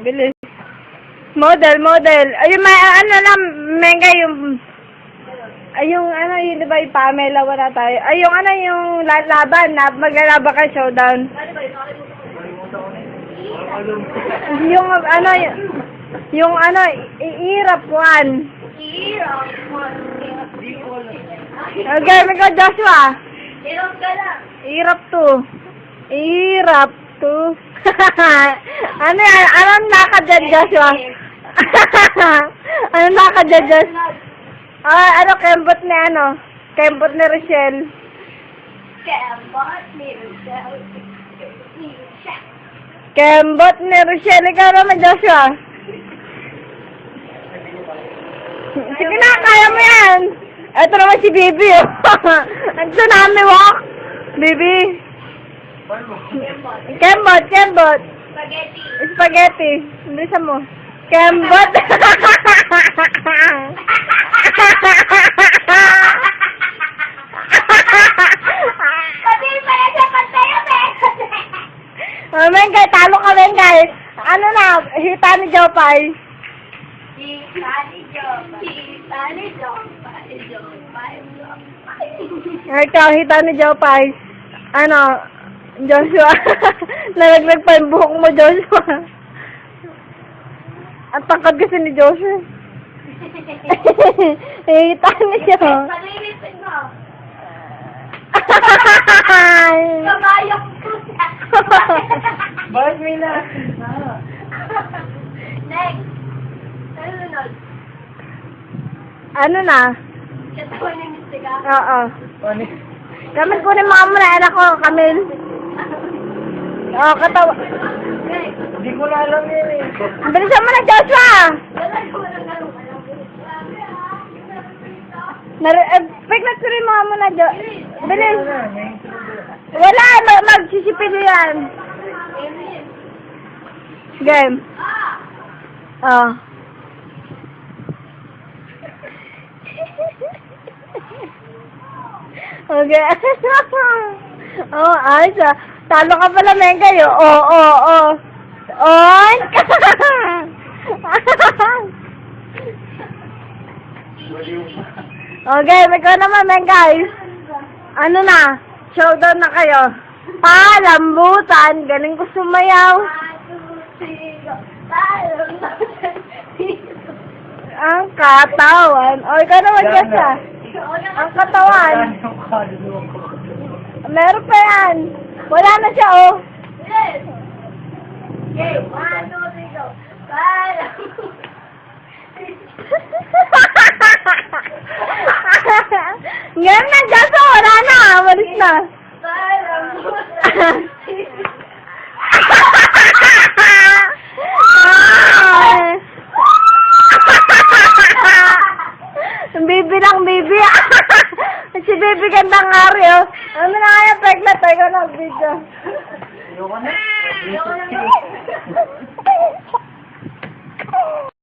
Bilis. Model. Ayun, may ano lang, mega yung... Ay, yung ano, yun diba yung Pamela, wala tayo. Ay, yung ano, yung laban, maglalaban ka showdown. Yung ano, yung ano, i-irap one. Okay, may ka Joshua. Irap two. Ano yan? Anong nakadyan, Joshua? Anong nakadyan, Joshua? Ano, kembot ni ano? Kembot ni Rochelle. Kembot ni Rochelle. Ikaw naman, Joshua. Sige na, kaya mo yan. Ito naman si Bibi. Ang tsunami walk. Bibi. Kembot. Spaghetti. Bilisan mo. Kembot. Mengay, talo ka, Mengay. Ano na, hita ni Jopay. Ikaw, hita ni Jopay. Ano, Joshua. Nalaglag pa yung buhok mo, Joshua. Ang tangkad kasi ni Joshua. Hita niya. Kamayok ko siya. Bakit may na? Next. Sunod. Ano na? Katawan ni Mr. Ka. Oo. Kamil kunin mo muna, anak ko, Kamil. Oo, katawa. Hindi ko na alam yun eh. Bilisan mo na, Joshua! Pagkatuloy mo muna, Bilis. Wala, magsisipili yan. Game. Oh. Okay. Oh, ayos ah. Talo ka pala, Mengay. Oh. Oink! Okay, ikaw naman, Mengay. Ano na? Showdown na kayo. Palambutan. Galing ko sumayaw. Ang katawan. O, ikaw naman, Joshua. Ang katawan. Meron pa yan. Wala na siya, oh. Okay, 1, 2, 3, go. Ngayon na, Joshua. Wala na. Walis na. Bibi lang, Bibi. Si Bibi gandang ari, oh. Ano na kaya, Pekla? Tayo na, video. Ayoko na.